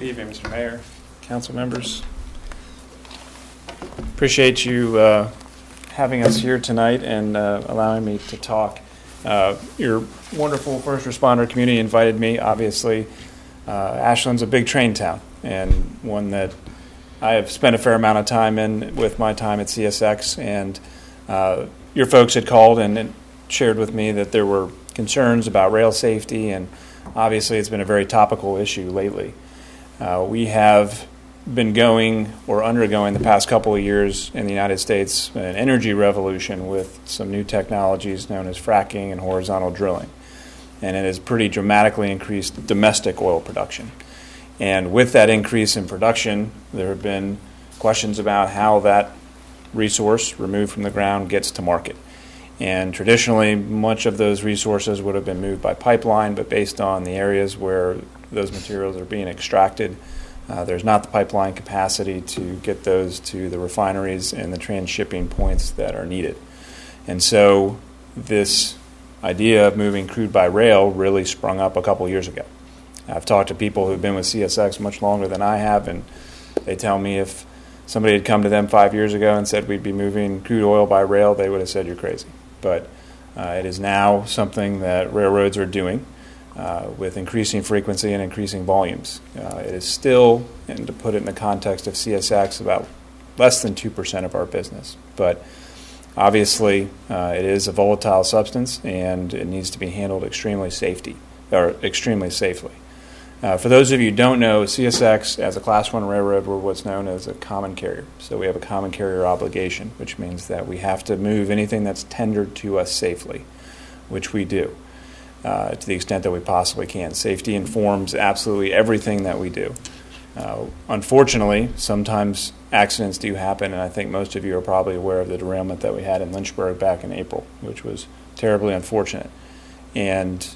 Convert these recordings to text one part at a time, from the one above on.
Good evening, Mr. Mayor, council members. Appreciate you having us here tonight and allowing me to talk. Your wonderful first responder community invited me. Obviously, Ashland's a big train town and one that I have spent a fair amount of time in with my time at CSX. And your folks had called and shared with me that there were concerns about rail safety, and obviously it's been a very topical issue lately. We have been going or undergoing the past couple of years in the United States an energy revolution with some new technologies known as fracking and horizontal drilling. And it has pretty dramatically increased domestic oil production. And with that increase in production, there have been questions about how that resource removed from the ground gets to market. And traditionally, much of those resources would have been moved by pipeline, but based on the areas where those materials are being extracted, there's not the pipeline capacity to get those to the refineries and the transshipping points that are needed. And so this idea of moving crude by rail really sprung up a couple years ago. I've talked to people who've been with CSX much longer than I have, and they tell me if somebody had come to them 5 years ago and said we'd be moving crude oil by rail, they would have said you're crazy. But it is now something that railroads are doing with increasing frequency and increasing volumes. It is still, and to put it in the context of CSX, about less than 2% of our business. But obviously, it is a volatile substance, and it needs to be handled extremely safely. For those of you who don't know, CSX, as a Class 1 railroad, we're what's known as a common carrier. So we have a common carrier obligation, which means that we have to move anything that's tendered to us safely, which we do, to the extent that we possibly can. Safety informs absolutely everything that we do. Unfortunately, sometimes accidents do happen, and I think most of you are probably aware of the derailment that we had in Lynchburg back in April, which was terribly unfortunate. And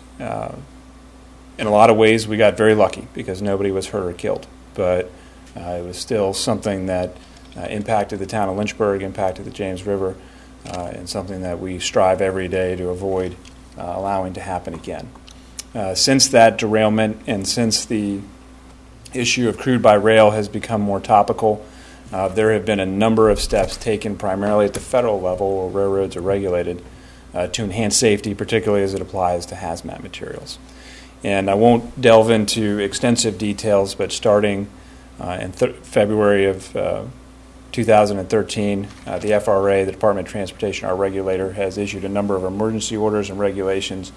in a lot of ways, we got very lucky because nobody was hurt or killed. But it was still something that impacted the town of Lynchburg, impacted the James River, and something that we strive every day to avoid allowing to happen again. Since that derailment and since the issue of crude by rail has become more topical, there have been a number of steps taken primarily at the federal level where railroads are regulated to enhance safety, particularly as it applies to hazmat materials. And I won't delve into extensive details, but starting in February of 2013, the FRA, the Department of Transportation, our regulator, has issued a number of emergency orders and regulations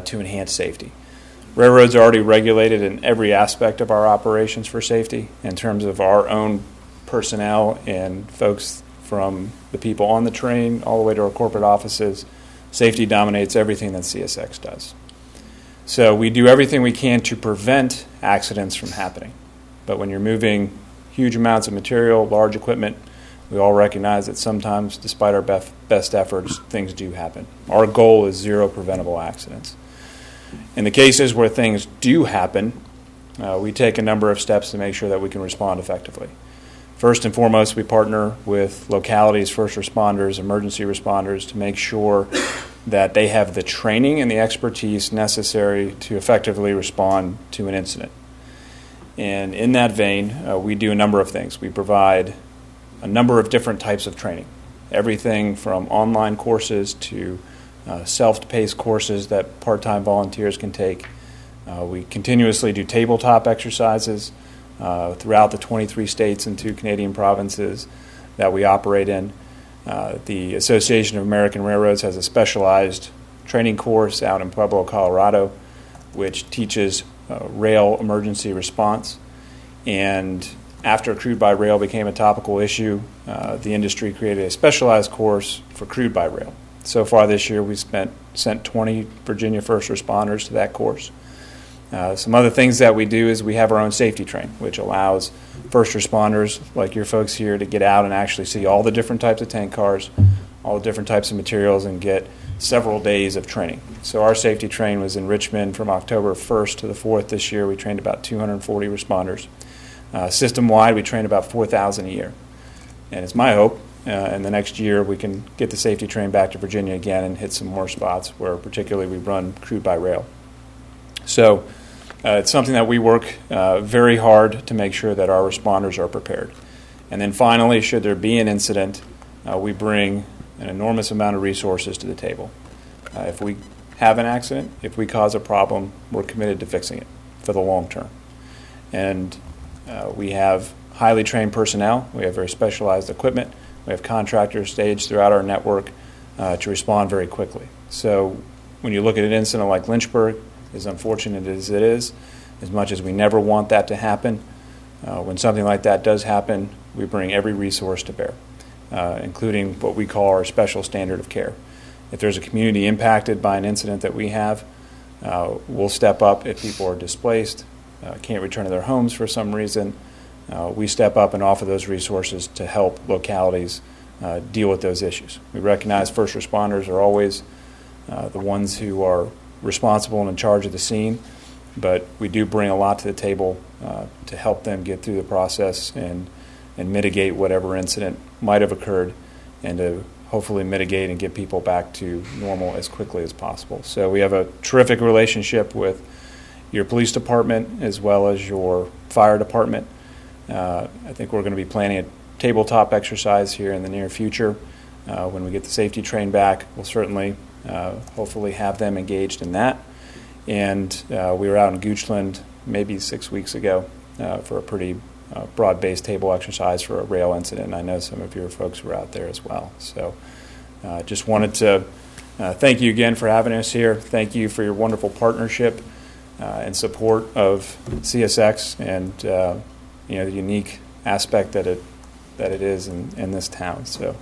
to enhance safety. Railroads are already regulated in every aspect of our operations for safety in terms of our own personnel and folks from the people on the train all the way to our corporate offices. Safety dominates everything that CSX does. So we do everything we can to prevent accidents from happening. But when you're moving huge amounts of material, large equipment, we all recognize that sometimes, despite our best efforts, things do happen. Our goal is zero preventable accidents. In the cases where things do happen, we take a number of steps to make sure that we can respond effectively. First and foremost, we partner with localities, first responders, emergency responders to make sure that they have the training and the expertise necessary to effectively respond to an incident. And in that vein, we do a number of things. We provide a number of different types of training, everything from online courses to self-paced courses that part-time volunteers can take. We continuously do tabletop exercises throughout the 23 states and 2 Canadian provinces that we operate in. The Association of American Railroads has a specialized training course out in Pueblo, Colorado, which teaches rail emergency response. And after crude by rail became a topical issue, the industry created a specialized course for crude by rail. So far this year, we've sent 20 Virginia first responders to that course. Some other things that we do is we have our own safety train, which allows first responders like your folks here to get out and actually see all the different types of tank cars, all the different types of materials, and get several days of training. So our safety train was in Richmond from October 1st to the 4th this year. We trained about 240 responders. System-wide, we train about 4,000 a year. And it's my hope in the next year we can get the safety train back to Virginia again and hit some more spots where particularly we run crude by rail. So it's something that we work very hard to make sure that our responders are prepared. And then finally, should there be an incident, we bring an enormous amount of resources to the table. If we have an accident, if we cause a problem, we're committed to fixing it for the long term. And we have highly trained personnel. We have very specialized equipment. We have contractors staged throughout our network to respond very quickly. So when you look at an incident like Lynchburg, as unfortunate as it is, as much as we never want that to happen, when something like that does happen, we bring every resource to bear, including what we call our special standard of care. If there's a community impacted by an incident that we have, we'll step up if people are displaced, can't return to their homes for some reason. We step up and offer those resources to help localities deal with those issues. We recognize first responders are always the ones who are responsible and in charge of the scene, but we do bring a lot to the table to help them get through the process and mitigate whatever incident might have occurred, and to hopefully mitigate and get people back to normal as quickly as possible. So we have a terrific relationship with your police department as well as your fire department. I think we're going to be planning a tabletop exercise here in the near future. When we get the safety train back, we'll certainly hopefully have them engaged in that. And we were out in Goochland maybe 6 weeks ago for a pretty broad-based table exercise for a rail incident. I know some of your folks were out there as well. So just wanted to thank you again for having us here. Thank you for your wonderful partnership and support of CSX and the unique aspect that it is in this town. So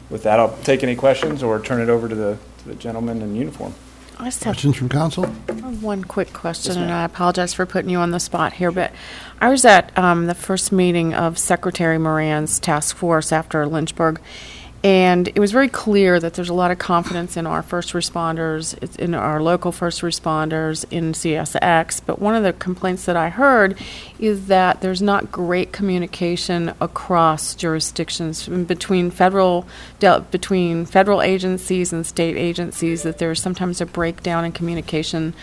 with that, I'll take any questions or turn it over to the gentleman in uniform. I just have Questions from council? one quick question, Yes, and ma'am. I apologize for putting you on the spot here, but I was at the first meeting of Secretary Moran's task force after Lynchburg, and it was very clear that there's a lot of confidence in our first responders, in our local first responders, in CSX. But one of the complaints that I heard is that there's not great communication across jurisdictions between federal agencies and state agencies, that there's sometimes a breakdown in communication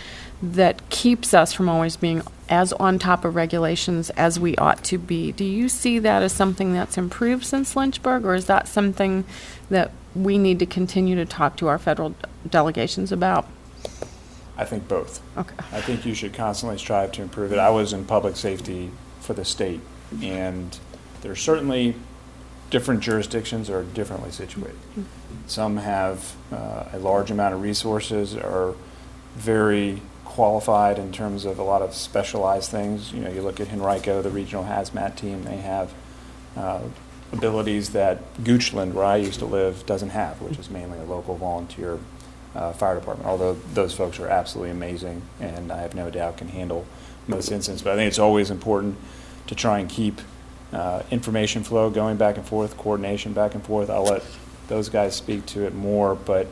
that keeps us from always being as on top of regulations as we ought to be. Do you see that as something that's improved since Lynchburg, or is that something that we need to continue to talk to our federal delegations about? I think both. Okay. I think you should constantly strive to improve it. I was in public safety for the state, and there's certainly different jurisdictions are differently situated. Some have a large amount of resources, are very qualified in terms of a lot of specialized things. You know, you look at Henrico, the regional hazmat team, they have abilities that Goochland, where I used to live, doesn't have, which is mainly a local volunteer fire department, although those folks are absolutely amazing and I have no doubt can handle most incidents. But I think it's always important to try and keep information flow going back and forth, coordination back and forth. I'll let those guys speak to it more, but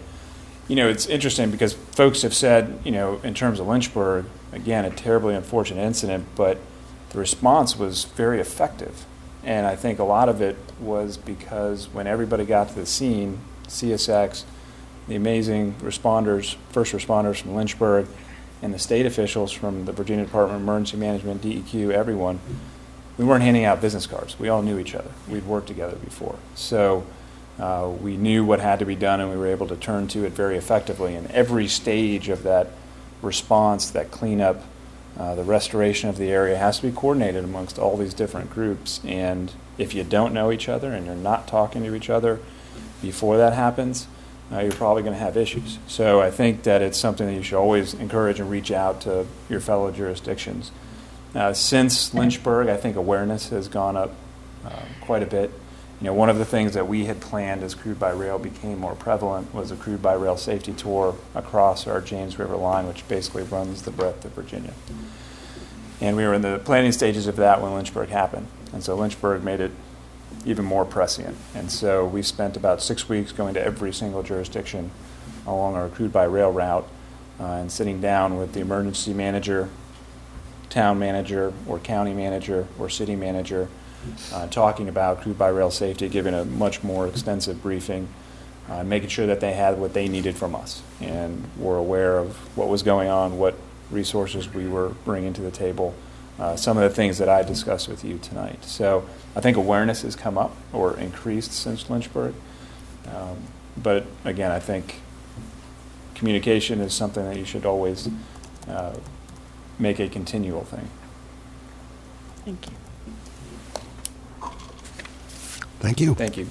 you know, it's interesting because folks have said, you know, in terms of Lynchburg, again, a terribly unfortunate incident, but the response was very effective. And I think a lot of it was because when everybody got to the scene, CSX, the amazing responders, first responders from Lynchburg, and the state officials from the Virginia Department of Emergency Management, DEQ, everyone, we weren't handing out business cards. We all knew each other. We'd worked together before. So we knew what had to be done, and we were able to turn to it very effectively. And every stage of that response, that cleanup, the restoration of the area has to be coordinated amongst all these different groups. And if you don't know each other and you're not talking to each other before that happens, you're probably going to have issues. So I think that it's something that you should always encourage and reach out to your fellow jurisdictions. Since Lynchburg, I think awareness has gone up quite a bit. You know, one of the things that we had planned as crude by rail became more prevalent was a crude by rail safety tour across our James River line, which basically runs the breadth of Virginia. And we were in the planning stages of that when Lynchburg happened. And so Lynchburg made it even more prescient. And so we spent about 6 weeks going to every single jurisdiction along our crude by rail route and sitting down with the emergency manager, town manager, or county manager, or city manager, talking about crude by rail safety, giving a much more extensive briefing, making sure that they had what they needed from us and were aware of what was going on, what resources we were bringing to the table, some of the things that I discussed with you tonight. So I think awareness has come up or increased since Lynchburg. But again, I think communication is something that you should always make a continual thing. Thank you. Thank you. Thank you.